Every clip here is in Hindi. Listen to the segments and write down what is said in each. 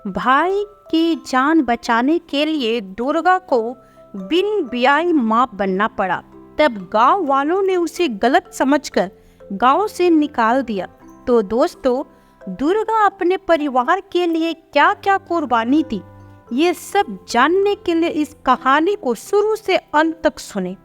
भाई की जान बचाने के लिए दुर्गा को बिन ब्याही मां बनना पड़ा। तब गांव वालों ने उसे गलत समझकर गांव से निकाल दिया। तो दोस्तों, दुर्गा अपने परिवार के लिए क्या क्या कुर्बानी दी, ये सब जानने के लिए इस कहानी को शुरू से अंत तक सुने।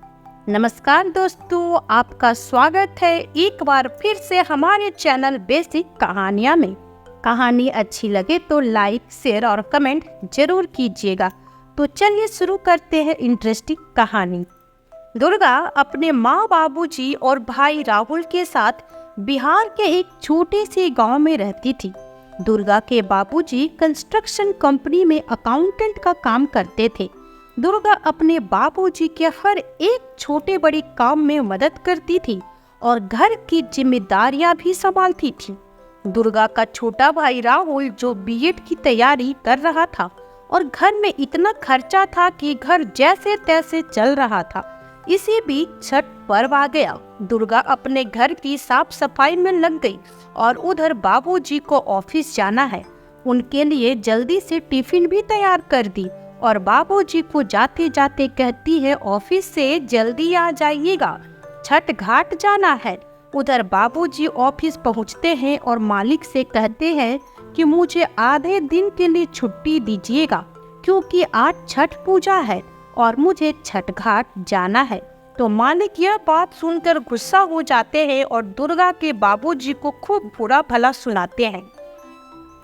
नमस्कार दोस्तों, आपका स्वागत है एक बार फिर से हमारे चैनल बेसिक कहानियां में। कहानी अच्छी लगे तो लाइक, शेयर और कमेंट जरूर कीजिएगा। तो चलिए शुरू करते हैं इंटरेस्टिंग कहानी। दुर्गा अपने माँ, बाबूजी और भाई राहुल के साथ बिहार के एक छोटे से गांव में रहती थी। दुर्गा के बाबूजी कंस्ट्रक्शन कंपनी में अकाउंटेंट का काम करते थे। दुर्गा अपने बाबूजी के हर एक छोटे बड़े काम में मदद करती थी और घर की जिम्मेदारियां भी संभालती थी। दुर्गा का छोटा भाई राहुल जो बीएड की तैयारी कर रहा था और घर में इतना खर्चा था कि घर जैसे तैसे चल रहा था। इसी बीच छठ पर्व आ गया। दुर्गा अपने घर की साफ सफाई में लग गई और उधर बाबूजी को ऑफिस जाना है। उनके लिए जल्दी से टिफिन भी तैयार कर दी और बाबूजी को जाते जाते कहती है, ऑफिस से जल्दी आ जाइएगा, छठ घाट जाना है। उधर बाबूजी ऑफिस पहुंचते हैं और मालिक से कहते हैं कि मुझे आधे दिन के लिए छुट्टी दीजिएगा क्योंकि आज छठ पूजा है और मुझे छठ घाट जाना है। तो मालिक यह बात सुनकर गुस्सा हो जाते हैं और दुर्गा के बाबूजी को खूब बुरा भला सुनाते हैं।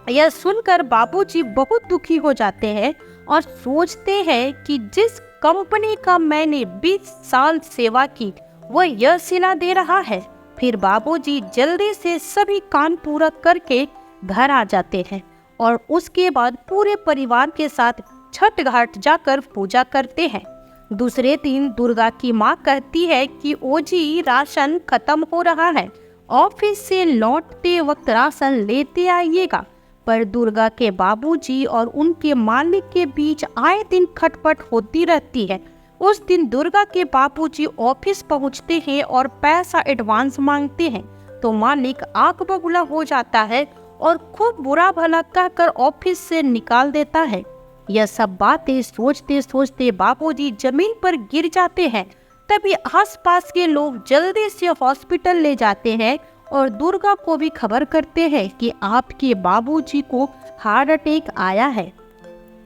यह सुनकर बाबूजी बहुत दुखी हो जाते हैं और सोचते हैं कि जिस कंपनी का मैंने 20 साल सेवा की वह यह सिला दे रहा है। फिर बाबूजी जल्दी से सभी काम पूरा करके घर आ जाते हैं और उसके बाद पूरे परिवार के साथ छठ घाट जाकर पूजा करते हैं। दूसरे दिन दुर्गा की माँ कहती है कि ओ जी, राशन खत्म हो रहा है, ऑफिस से लौटते वक्त राशन लेते आइएगा। पर दुर्गा के बाबूजी और उनके मालिक के बीच आए दिन खटपट होती रहती है। उस दिन दुर्गा के बाबूजी ऑफिस पहुंचते हैं और पैसा एडवांस मांगते हैं तो मालिक आग बबूला हो जाता है और खूब बुरा भला कहकर ऑफिस से निकाल देता है। यह सब बातें सोचते सोचते बाबूजी जमीन पर गिर जाते हैं। तभी आसपास के लोग जल्दी से हॉस्पिटल ले जाते हैं और दुर्गा को भी खबर करते हैं कि आपके बाबूजी को हार्ट अटैक आया है।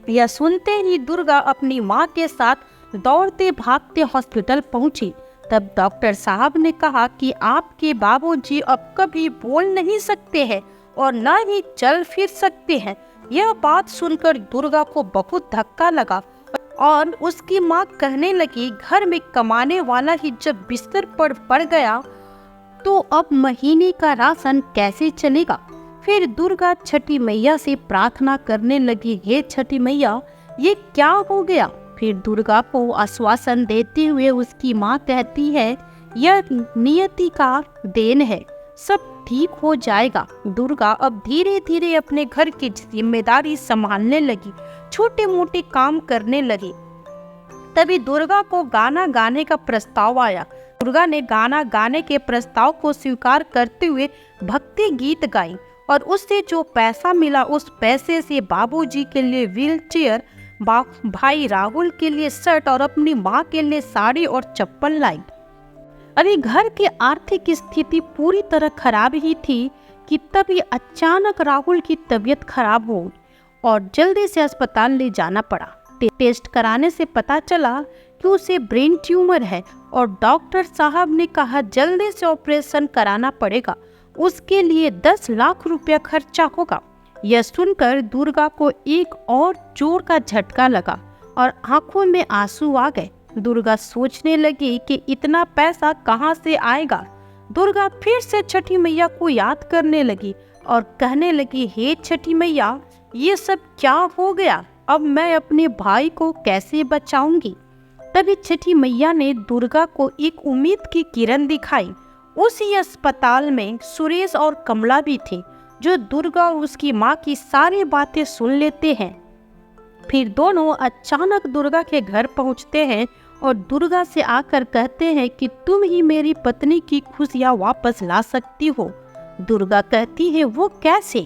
यह सुनते ही दुर्गा अपनी माँ के साथ दौड़ते भागते हॉस्पिटल पहुंची। तब डॉक्टर साहब ने कहा कि आपके बाबूजी अब कभी बोल नहीं सकते हैं और न ही चल फिर सकते हैं। यह बात सुनकर दुर्गा को बहुत धक्का लगा और उसकी माँ कहने लगी, घर में कमाने वाला ही जब बिस्तर पर पड़ गया तो अब महीने का राशन कैसे चलेगा। फिर दुर्गा छठी मैया से प्रार्थना करने लगी, हे छठी मैया, ये क्या हो गया। फिर दुर्गा को आश्वासन देते हुए उसकी माँ कहती है, यह नियति का देन है, सब ठीक हो जाएगा। दुर्गा अब धीरे धीरे अपने घर की जिम्मेदारी संभालने लगी, छोटे मोटे काम करने लगी। तभी दुर्गा को गाना गाने का प्रस्ताव आया। दुर्गा ने गाना गाने के प्रस्ताव को स्वीकार करते हुए भक्ति गीत गाई और उससे जो पैसा मिला उस पैसे से बाबूजी के लिए व्हील चेयर, भाई राहुल के लिए शर्ट और अपनी माँ के लिए साड़ी और चप्पल लाई। अभी घर की आर्थिक स्थिति पूरी तरह खराब ही थी कि तभी अचानक राहुल की तबीयत खराब हो और जल्दी से अस्पताल ले जाना पड़ा। टेस्ट कराने से पता चला कि उसे ब्रेन ट्यूमर है और डॉक्टर साहब ने कहा जल्दी से ऑपरेशन कराना पड़ेगा, उसके लिए 10 लाख रुपया खर्चा होगा। यह सुनकर दुर्गा को एक और जोर का झटका लगा और आंखों में आंसू आ गए। दुर्गा सोचने लगी कि इतना पैसा कहाँ से आएगा। दुर्गा फिर से छठी मैया को याद करने लगी और कहने लगी, हे छठी मैया, ये सब क्या हो गया, अब मैं अपने भाई को कैसे बचाऊंगी। तभी छठी मैया ने दुर्गा को एक उम्मीद की किरण दिखाई। उसी अस्पताल में सुरेश और कमला भी थे जो दुर्गा और उसकी माँ की सारी बातें सुन लेते हैं। फिर दोनों अचानक दुर्गा के घर पहुँचते हैं और दुर्गा से आकर कहते हैं कि तुम ही मेरी पत्नी की खुशियाँ वापस ला सकती हो। दुर्गा कहती है, वो कैसे।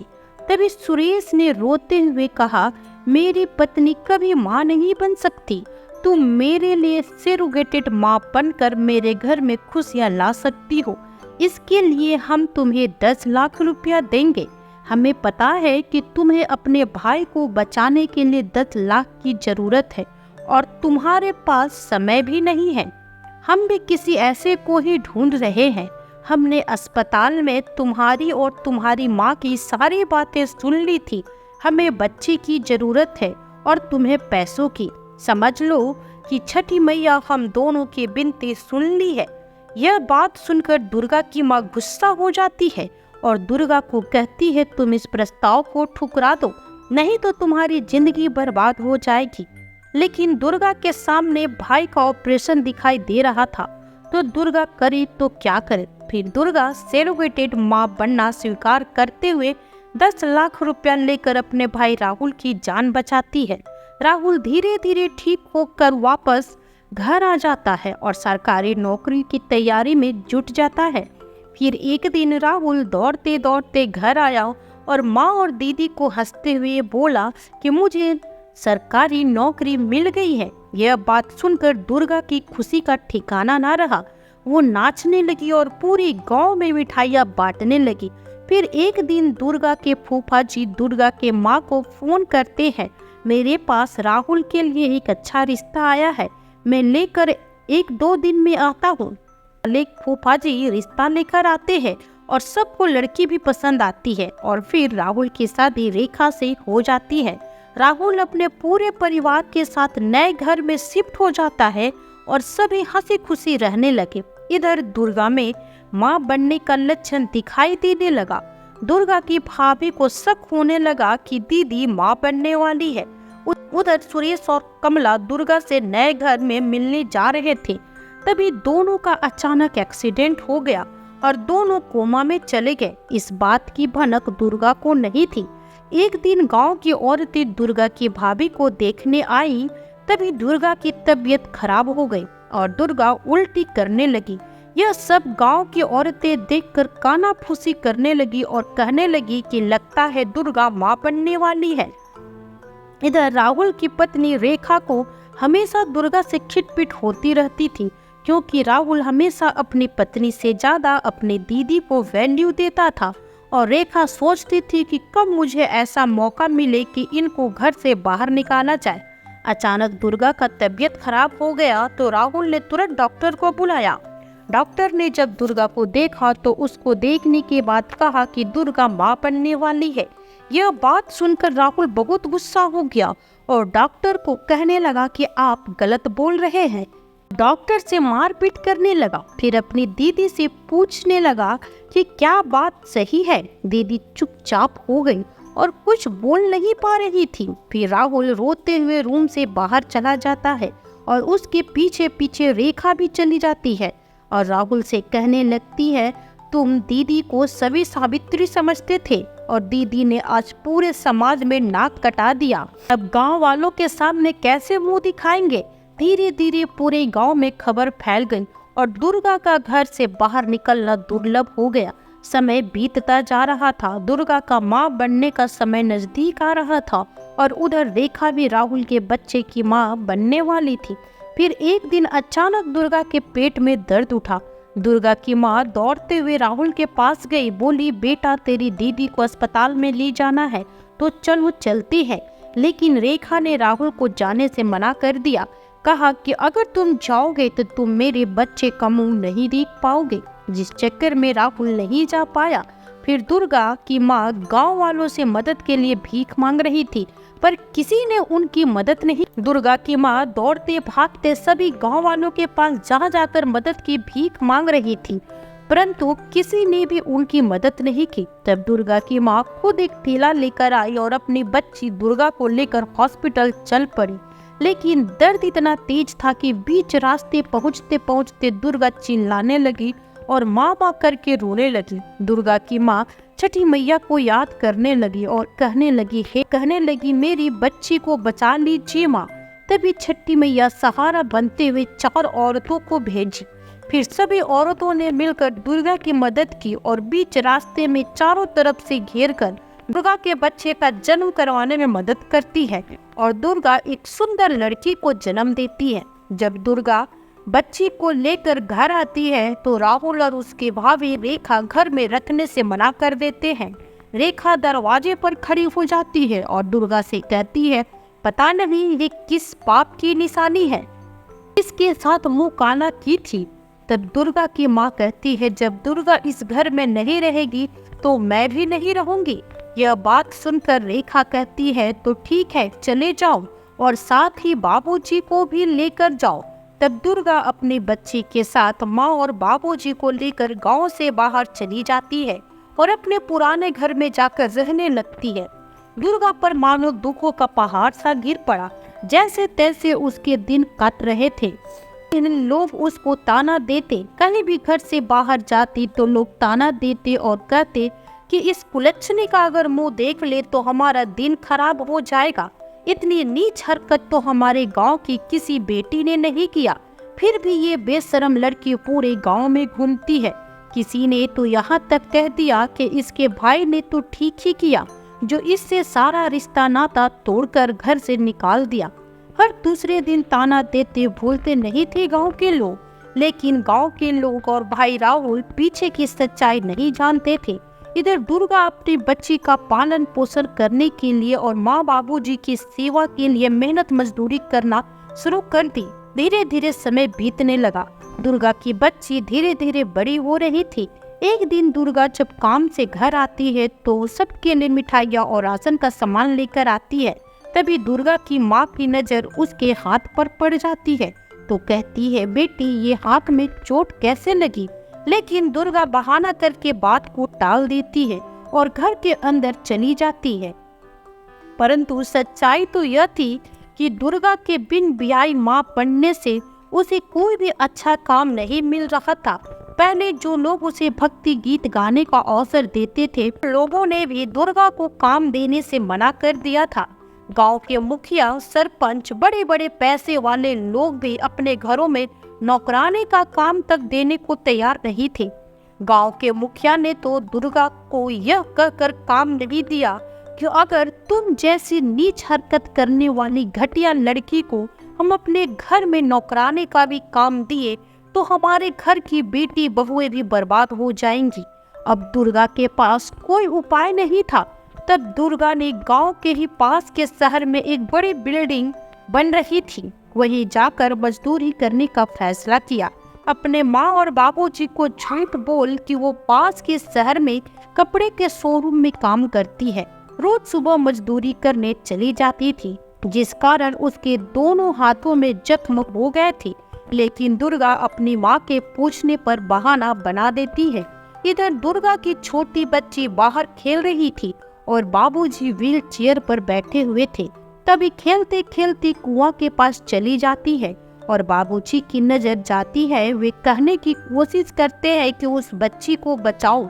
तभी सुरेश ने रोते हुए कहा, मेरी पत्नी कभी माँ नहीं बन सकती। तुम मेरे लिए सेरोगेटेड माँ बनकर मेरे घर में खुशियाँ ला सकती हो। इसके लिए हम तुम्हें 10 लाख रुपया देंगे। हमें पता है कि तुम्हें अपने भाई को बचाने के लिए 10 लाख की जरूरत है और तुम्हारे पास समय भी नहीं है। हम भी किसी ऐसे को ही ढूंढ रहे हैं। हमने अस्पताल में तुम्हारी और तुम्हारी माँ की सारी बातें सुन ली थी। हमें बच्चे की जरूरत है और तुम्हें पैसों की। समझ लो कि छठी मैया हम दोनों की विनती सुन ली है। यह बात सुनकर दुर्गा की माँ गुस्सा हो जाती है और दुर्गा को कहती है, तुम इस प्रस्ताव को ठुकरा दो, नहीं तो तुम्हारी जिंदगी बर्बाद हो जाएगी। लेकिन दुर्गा के सामने भाई का ऑपरेशन दिखाई दे रहा था, तो दुर्गा करे तो क्या करे। फिर दुर्गा सेरोगेटेड माँ बनना स्वीकार करते हुए 10 लाख रुपया लेकर अपने भाई राहुल की जान बचाती है। राहुल धीरे धीरे ठीक होकर वापस घर आ जाता है और सरकारी नौकरी की तैयारी में जुट जाता है। फिर एक दिन राहुल दौड़ते दौड़ते घर आया और माँ और दीदी को हंसते हुए बोला कि मुझे सरकारी नौकरी मिल गई है। यह बात सुनकर दुर्गा की खुशी का ठिकाना ना रहा। वो नाचने लगी और पूरे गांव में मिठाइयाँ बांटने लगी। फिर एक दिन दुर्गा के फूफा जी दुर्गा के माँ को फोन करते हैं, मेरे पास राहुल के लिए एक अच्छा रिश्ता आया है, मैं लेकर 1-2 दिन में आता हूँ। फूफा जी रिश्ता लेकर आते हैं और सबको लड़की भी पसंद आती है और फिर राहुल की शादी रेखा से हो जाती है। राहुल अपने पूरे परिवार के साथ नए घर में शिफ्ट हो जाता है और सभी हंसी खुशी रहने लगे। इधर दुर्गा में माँ बनने का लक्षण दिखाई देने लगा। दुर्गा की भाभी को शक होने लगा कि दीदी माँ बनने वाली है। उधर सुरेश और कमला दुर्गा से नए घर में मिलने जा रहे थे। तभी दोनों का अचानक एक्सीडेंट हो गया और दोनों कोमा में चले गए। इस बात की भनक दुर्गा को नहीं थी। एक दिन गांव की औरतें दुर्गा की भाभी को देखने आई। तभी दुर्गा की तबीयत खराब हो गई और दुर्गा उल्टी करने लगी। यह सब गांव की औरतें देखकर कानाफूसी करने लगी और कहने लगी कि लगता है दुर्गा माँ बनने वाली है। इधर राहुल की पत्नी रेखा को हमेशा दुर्गा से खिटपिट होती रहती थी, क्योंकि राहुल हमेशा अपनी पत्नी से ज्यादा अपनी दीदी को वैल्यू देता था और रेखा सोचती थी कि कब मुझे ऐसा मौका मिले कि इनको घर से बाहर निकाला जाए। अचानक दुर्गा का तबीयत खराब हो गया तो राहुल ने तुरंत डॉक्टर को बुलाया। डॉक्टर ने जब दुर्गा को देखा तो उसको देखने के बाद कहा कि दुर्गा माँ बनने वाली है। यह बात सुनकर राहुल बहुत गुस्सा हो गया और डॉक्टर को कहने लगा कि आप गलत बोल रहे हैं। डॉक्टर से मारपीट करने लगा। फिर अपनी दीदी से पूछने लगा कि क्या बात सही है। दीदी चुपचाप हो गई और कुछ बोल नहीं पा रही थी। फिर राहुल रोते हुए रूम से बाहर चला जाता है और उसके पीछे पीछे रेखा भी चली जाती है और राहुल से कहने लगती है, तुम दीदी को सभी सावित्री समझते थे और दीदी ने आज पूरे समाज में नाक कटा दिया। अब गांव वालों के सामने कैसे मुंह दिखाएंगे। धीरे धीरे पूरे गांव में खबर फैल गई और दुर्गा का घर से बाहर निकलना दुर्लभ हो गया। समय बीतता जा रहा था। दुर्गा का माँ बनने का समय नजदीक आ रहा था और उधर रेखा भी राहुल के बच्चे की माँ बनने वाली थी। फिर एक दिन अचानक दुर्गा के पेट में दर्द उठा। दुर्गा की माँ दौड़ते हुए राहुल के पास गई, बोली, बेटा तेरी दीदी को अस्पताल में ले जाना है तो चलो चलते हैं। लेकिन रेखा ने राहुल को जाने से मना कर दिया। कहा कि अगर तुम जाओगे तो तुम मेरे बच्चे का मुंह नहीं देख पाओगे। जिस चक्कर में राहुल नहीं जा पाया। फिर दुर्गा की माँ गांव वालों से मदद के लिए भीख मांग रही थी, पर किसी ने उनकी मदद नहीं। दुर्गा की माँ दौड़ते भागते सभी गांव वालों के पास जा जाकर मदद की भीख मांग रही थी, परंतु किसी ने भी उनकी मदद नहीं की। तब दुर्गा की माँ खुद एक थैला लेकर आई और अपनी बच्ची दुर्गा को लेकर हॉस्पिटल चल पड़ी। लेकिन दर्द इतना तेज था कि बीच रास्ते पहुँचते पहुँचते दुर्गा चिल्लाने लगी और माँ माँ करके रोने लगी। दुर्गा की माँ छठी मैया को याद करने लगी और कहने लगी मेरी बच्ची को बचा लीजिए माँ। तभी छठी मैया सहारा बनते हुए 4 औरतों को भेजी। फिर सभी औरतों ने मिलकर दुर्गा की मदद की और बीच रास्ते में चारों तरफ से घेर कर दुर्गा के बच्चे का जन्म करवाने में मदद करती है और दुर्गा एक सुंदर लड़की को जन्म देती है। जब दुर्गा बच्ची को लेकर घर आती है तो राहुल और उसकी भाभी रेखा घर में रखने से मना कर देते हैं। रेखा दरवाजे पर खड़ी हो जाती है और दुर्गा से कहती है, पता नहीं ये किस पाप की निशानी है, इसके साथ मुंह काला की थी। तब दुर्गा की माँ कहती है, जब दुर्गा इस घर में नहीं रहेगी तो मैं भी नहीं रहूंगी। यह बात सुनकर रेखा कहती है, तो ठीक है चले जाओ और साथ ही बाबूजी को भी लेकर जाओ। तब दुर्गा अपनी बच्ची के साथ माँ और बाबूजी को लेकर गांव से बाहर चली जाती है और अपने पुराने घर में जाकर रहने लगती है। दुर्गा पर मानो दुखों का पहाड़ सा गिर पड़ा। जैसे तैसे उसके दिन कट रहे थे। इन लोग उसको ताना देते, कहीं भी घर से बाहर जाती तो लोग ताना देते और कहते कि इस कुलच्छनी का अगर मुंह देख ले तो हमारा दिन खराब हो जाएगा। इतनी नीच हरकत तो हमारे गांव की किसी बेटी ने नहीं किया। फिर भी ये बेशरम लड़की पूरे गांव में घूमती है। किसी ने तो यहाँ तक कह दिया कि इसके भाई ने तो ठीक ही किया जो इससे सारा रिश्ता नाता तोड़कर घर से निकाल दिया। हर दूसरे दिन ताना देते भूलते नहीं थे गांव के लोग, लेकिन गांव के लोग और भाई राहुल पीछे की सच्चाई नहीं जानते थे। इधर दुर्गा अपनी बच्ची का पालन पोषण करने के लिए और माँ बाबूजी की सेवा के लिए मेहनत मजदूरी करना शुरू कर दी। धीरे धीरे समय बीतने लगा। दुर्गा की बच्ची धीरे धीरे बड़ी हो रही थी। एक दिन दुर्गा जब काम से घर आती है तो सबके लिए मिठाइयाँ और राशन का सामान लेकर आती है। तभी दुर्गा की माँ की नजर उसके हाथ पर पड़ जाती है तो कहती है, बेटी ये हाथ में चोट कैसे लगी? लेकिन दुर्गा बहाना करके बात को टाल देती है और घर के अंदर चली जाती है। परंतु सच्चाई तो यह थी कि दुर्गा के बिन ब्याही मां बनने से उसे कोई भी अच्छा काम नहीं मिल रहा था। पहले जो लोग उसे भक्ति गीत गाने का अवसर देते थे, लोगों ने भी दुर्गा को काम देने से मना कर दिया था। गांव के मुखिया, सरपंच, बड़े बड़े पैसे वाले लोग भी अपने घरों में नौकरानी का काम तक देने को तैयार नहीं थे। गांव के मुखिया ने तो दुर्गा को यह कहकर काम नहीं दिया कि अगर तुम जैसी नीच हरकत करने वाली घटिया लड़की को हम अपने घर में नौकरानी का भी काम दिए तो हमारे घर की बेटी बहुएं भी बर्बाद हो जाएंगी। अब दुर्गा के पास कोई उपाय नहीं था। तब दुर्गा ने गांव के ही पास के शहर में एक बड़ी बिल्डिंग बन रही थी, वहीं जाकर मजदूरी करने का फैसला किया। अपने माँ और बाबूजी को झूठ बोल कि वो पास के शहर में कपड़े के शोरूम में काम करती है। रोज सुबह मजदूरी करने चली जाती थी, जिस कारण उसके दोनों हाथों में जख्म हो गए थे। लेकिन दुर्गा अपनी माँ के पूछने पर बहाना बना देती है। इधर दुर्गा की छोटी बच्ची बाहर खेल रही थी और बाबूजी व्हील चेयर पर बैठे हुए थे। तभी खेलते खेलते कुआं के पास चली जाती है और बाबूजी की नजर जाती है। वे कहने की कोशिश करते हैं कि उस बच्ची को बचाओ,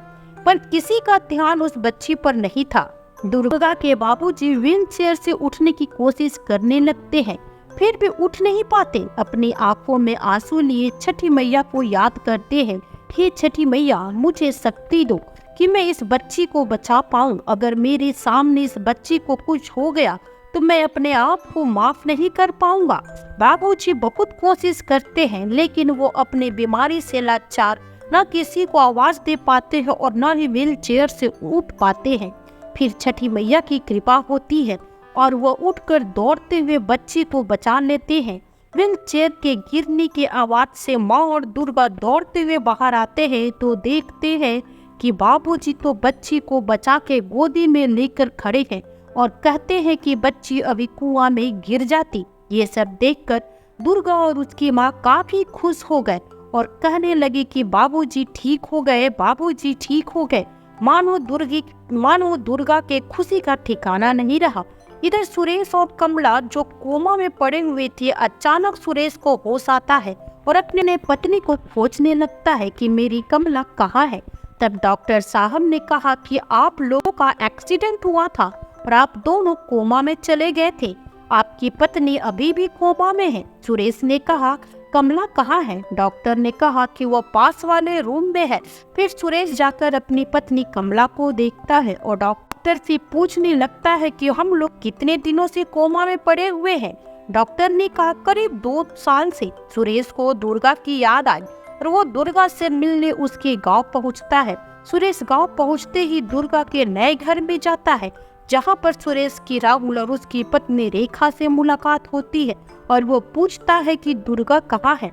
पर किसी का ध्यान उस बच्ची पर नहीं था। दुर्गा के बाबूजी व्हील चेयर से उठने की कोशिश करने लगते हैं, फिर भी उठ नहीं पाते। अपनी आंखों में आंसू लिए छठी मैया को याद करते हैं, हे छठी मैया मुझे शक्ति दो कि मैं इस बच्ची को बचा पाऊं। अगर मेरे सामने इस बच्ची को कुछ हो गया तो मैं अपने आप को माफ नहीं कर पाऊंगा। बाबूजी बहुत कोशिश करते हैं, लेकिन वो अपने बीमारी से लाचार न किसी को आवाज दे पाते हैं और न ही व्हील चेयर से उठ पाते हैं। फिर छठी मैया की कृपा होती है और वो उठकर दौड़ते हुए बच्ची को बचा लेते हैं। व्हील चेयर के गिरने की आवाज से माँ और दुर्गा दौड़ते हुए बाहर आते हैं तो देखते हैं कि बाबूजी तो बच्ची को बचा के गोदी में लेकर खड़े हैं और कहते हैं कि बच्ची अभी कुआं में गिर जाती। ये सब देखकर दुर्गा और उसकी माँ काफी खुश हो गए और कहने लगे कि बाबूजी ठीक हो गए, बाबूजी ठीक हो गए। मानो दुर्गा के खुशी का ठिकाना नहीं रहा। इधर सुरेश और कमला जो कोमा में पड़े हुए थे, अचानक सुरेश को होश आता है और अपने पत्नी को खोजने लगता है कि मेरी कमला कहाँ है। तब डॉक्टर साहब ने कहा कि आप लोगों का एक्सीडेंट हुआ था और आप दोनों कोमा में चले गए थे। आपकी पत्नी अभी भी कोमा में है। सुरेश ने कहा, कमला कहाँ है? डॉक्टर ने कहा कि वो पास वाले रूम में है। फिर सुरेश जाकर अपनी पत्नी कमला को देखता है और डॉक्टर डॉक्टर से पूछने लगता है कि हम लोग कितने दिनों से कोमा में पड़े हुए हैं। डॉक्टर ने कहा करीब 2 साल से। सुरेश को दुर्गा की याद आई और वो दुर्गा से मिलने उसके गांव पहुंचता है। सुरेश गांव पहुंचते ही दुर्गा के नए घर में जाता है, जहां पर सुरेश की राहुल और उसकी पत्नी रेखा से मुलाकात होती है और वो पूछता है कि दुर्गा कहाँ है।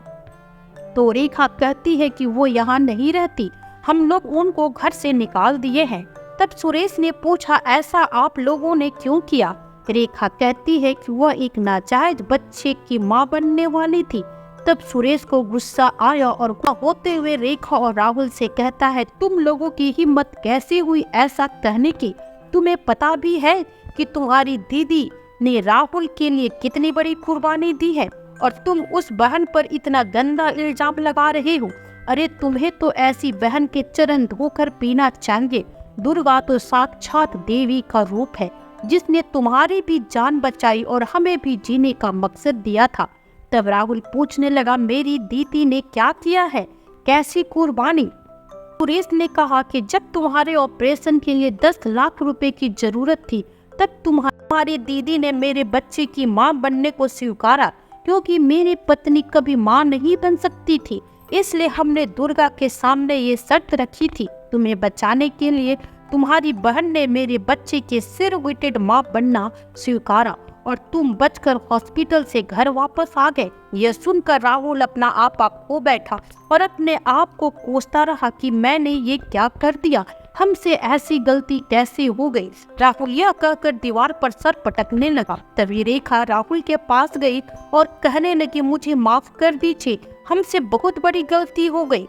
तो रेखा कहती है कि वो यहाँ नहीं रहती, हम लोग उनको घर से निकाल दिए हैं। तब सुरेश ने पूछा ऐसा आप लोगों ने क्यों किया। रेखा कहती है कि वह एक नाजायज बच्चे की मां बनने वाली थी। तब सुरेश को गुस्सा आया और होते हुए रेखा और राहुल से कहता है तुम लोगों की हिम्मत कैसे हुई ऐसा कहने की। तुम्हें पता भी है कि तुम्हारी दीदी ने राहुल के लिए कितनी बड़ी कुर्बानी दी है और तुम उस बहन पर इतना गंदा इल्जाम लगा रहे हो। अरे तुम्हें तो ऐसी बहन के चरण धोकर पीना चाहिए। दुर्गा तो साक्षात देवी का रूप है जिसने तुम्हारी भी जान बचाई और हमें भी जीने का मकसद दिया था। तब राहुल पूछने लगा मेरी दीदी ने क्या किया है, कैसी कुर्बानी। सुरेश ने कहा कि जब तुम्हारे ऑपरेशन के लिए 10 लाख रुपए की जरूरत थी तब तुम्हारी दीदी ने मेरे बच्चे की मां बनने को स्वीकारा, क्योंकि मेरी पत्नी कभी मां नहीं बन सकती थी। इसलिए हमने दुर्गा के सामने ये शर्त रखी थी, तुम्हें बचाने के लिए तुम्हारी बहन ने मेरे बच्चे के सिर विटेड मां बनना स्वीकारा और तुम बचकर हॉस्पिटल से घर वापस आ गए। यह सुनकर राहुल अपना आपा खो बैठा और अपने आप को कोसता रहा कि मैंने ये क्या कर दिया, हमसे ऐसी गलती कैसे हो गई। राहुल यह कहकर दीवार पर सर पटकने लगा। तभी रेखा राहुल के पास गई और कहने लगी मुझे माफ कर दीजिए, हमसे बहुत बड़ी गलती हो गई।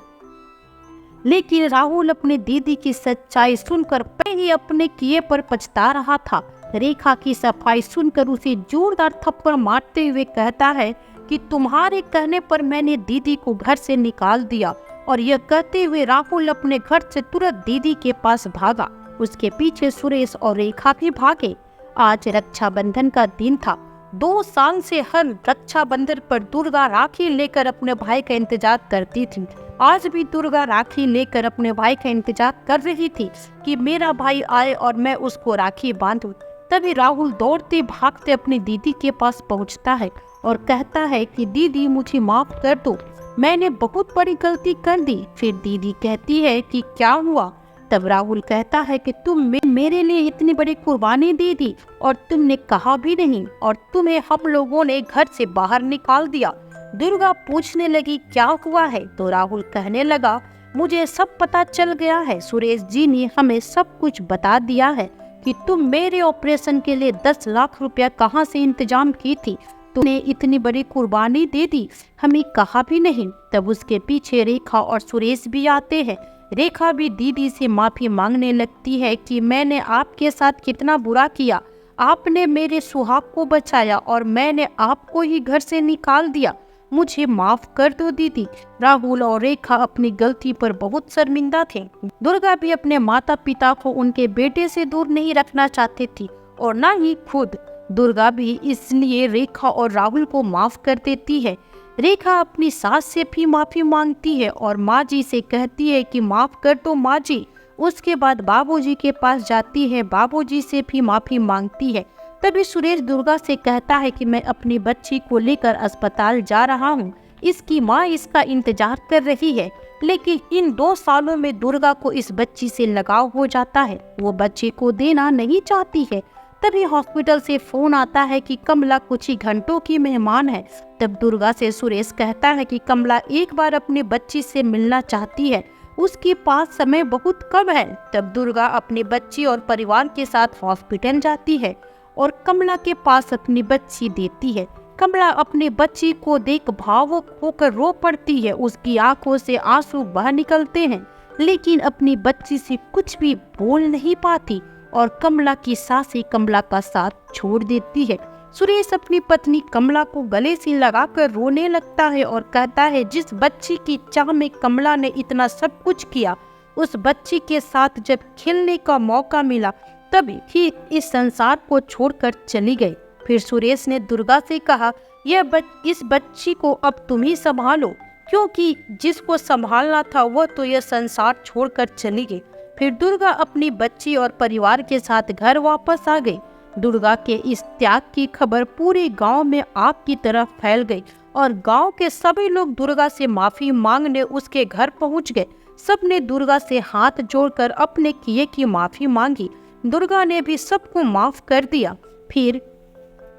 लेकिन राहुल अपनी दीदी की सच्चाई सुनकर पहले ही अपने किए पर पछता रहा था। रेखा की सफाई सुनकर उसे जोरदार थप्पड़ मारते हुए कहता है कि तुम्हारे कहने पर मैंने दीदी को घर से निकाल दिया। और यह कहते हुए राहुल अपने घर से तुरंत दीदी के पास भागा। उसके पीछे सुरेश और रेखा भी भागे। आज रक्षाबंधन का दिन था। 2 साल से हर रक्षाबंधन पर दुर्गा राखी लेकर अपने भाई का इंतजार करती थी। आज भी दुर्गा राखी लेकर अपने भाई का इंतजार कर रही थी कि मेरा भाई आए और मैं उसको राखी बांधूं। तभी राहुल दौड़ते भागते अपनी दीदी के पास पहुंचता है और कहता है कि दीदी मुझे माफ कर दो, मैंने बहुत बड़ी गलती कर दी। फिर दीदी कहती है कि क्या हुआ। तब राहुल कहता है कि तुम मेरे लिए इतनी बड़ी कुर्बानी दे दी और तुमने कहा भी नहीं और तुम्हें हम लोगों ने घर से बाहर निकाल दिया। दुर्गा पूछने लगी क्या हुआ है, तो राहुल कहने लगा मुझे सब पता चल गया है। सुरेश जी ने हमें सब कुछ बता दिया है कि तुम मेरे ऑपरेशन के लिए 10 लाख रुपया कहाँ से इंतजाम की थी, तुमने इतनी बड़ी कुर्बानी दे दी, हमें कहा भी नहीं। तब उसके पीछे रेखा और सुरेश भी आते हैं। रेखा भी दीदी से माफी मांगने लगती है कि मैंने आपके साथ कितना बुरा किया, आपने मेरे सुहाग को बचाया और मैंने आपको ही घर से निकाल दिया, मुझे माफ कर दो दीदी। राहुल और रेखा अपनी गलती पर बहुत शर्मिंदा थे। दुर्गा भी अपने माता पिता को उनके बेटे से दूर नहीं रखना चाहती थी और न ही खुद। दुर्गा भी इसलिए रेखा और राहुल को माफ कर देती है। रेखा अपनी सास से भी माफी मांगती है और माँ जी से कहती है कि माफ कर दो माँ जी। उसके बाद बाबूजी के पास जाती है, बाबूजी से भी माफी मांगती है। तभी सुरेश दुर्गा से कहता है कि मैं अपनी बच्ची को लेकर अस्पताल जा रहा हूँ, इसकी माँ इसका इंतजार कर रही है। लेकिन इन 2 सालों में दुर्गा को इस बच्ची से लगाव हो जाता है, वो बच्चे को देना नहीं चाहती है। तभी हॉस्पिटल से फोन आता है कि कमला कुछ ही घंटों की मेहमान है। तब दुर्गा से सुरेश कहता है कि कमला एक बार अपनी बच्ची से मिलना चाहती है, उसके पास समय बहुत कम है। तब दुर्गा अपनी बच्ची और परिवार के साथ हॉस्पिटल जाती है और कमला के पास अपनी बच्ची देती है। कमला अपनी बच्ची को देख भावुक होकर रो पड़ती है, उसकी आंखों से आंसू बह निकलते हैं, लेकिन अपनी बच्ची से कुछ भी बोल नहीं पाती और कमला की सासी कमला का साथ छोड़ देती है। सुरेश अपनी पत्नी कमला को गले से लगाकर रोने लगता है और कहता है जिस बच्ची की चाह में कमला ने इतना सब कुछ किया, उस बच्ची के साथ जब खेलने का मौका मिला तभी ही इस संसार को छोड़कर चली गई। फिर सुरेश ने दुर्गा से कहा इस बच्ची को अब तुम ही संभालो, क्योंकि जिसको संभालना था वह तो यह संसार छोड़कर चली गई। फिर दुर्गा अपनी बच्ची और परिवार के साथ घर वापस आ गई। दुर्गा के इस त्याग की खबर पूरे गांव में आग की तरह फैल गई और गांव के सभी लोग दुर्गा से माफी मांगने उसके घर पहुंच गए। सबने दुर्गा से हाथ जोड़कर अपने किए की माफी मांगी। दुर्गा ने भी सबको माफ कर दिया। फिर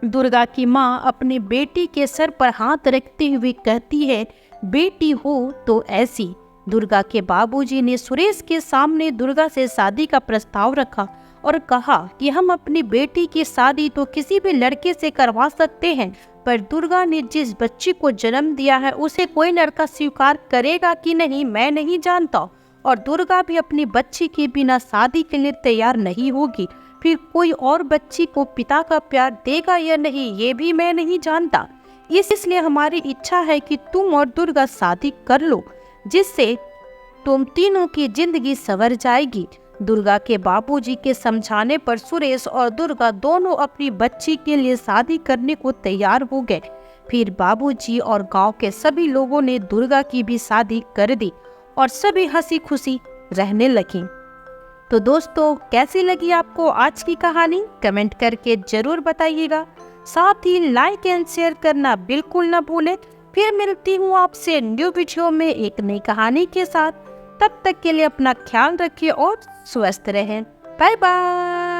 दुर्गा की माँ अपनी बेटी के सर पर हाथ रखते हुए कहती है, बेटी हो तो ऐसी। दुर्गा के बाबूजी ने सुरेश के सामने दुर्गा से शादी का प्रस्ताव रखा और कहा कि हम अपनी बेटी की शादी तो किसी भी लड़के से करवा सकते हैं, पर दुर्गा ने जिस बच्ची को जन्म दिया है उसे कोई लड़का स्वीकार करेगा कि नहीं मैं नहीं जानता, और दुर्गा भी अपनी बच्ची के बिना शादी के लिए तैयार नहीं होगी। फिर कोई और बच्ची को पिता का प्यार देगा या नहीं ये भी मैं नहीं जानता। इसलिए हमारी इच्छा है कि तुम और दुर्गा शादी कर लो, जिससे तुम तीनों की जिंदगी संवर जाएगी। दुर्गा के बाबूजी के समझाने पर सुरेश और दुर्गा दोनों अपनी बच्ची के लिए शादी करने को तैयार हो गए। फिर बाबूजी और गांव के सभी लोगों ने दुर्गा की भी शादी कर दी और सभी हंसी खुशी रहने लगी। तो दोस्तों, कैसी लगी आपको आज की कहानी? कमेंट करके जरूर बताइएगा। साथ ही लाइक एंड शेयर करना बिल्कुल न भूलें। फिर मिलती हूँ आपसे न्यू वीडियो में एक नई कहानी के साथ। तब तक के लिए अपना ख्याल रखिए और स्वस्थ रहें। Bye bye.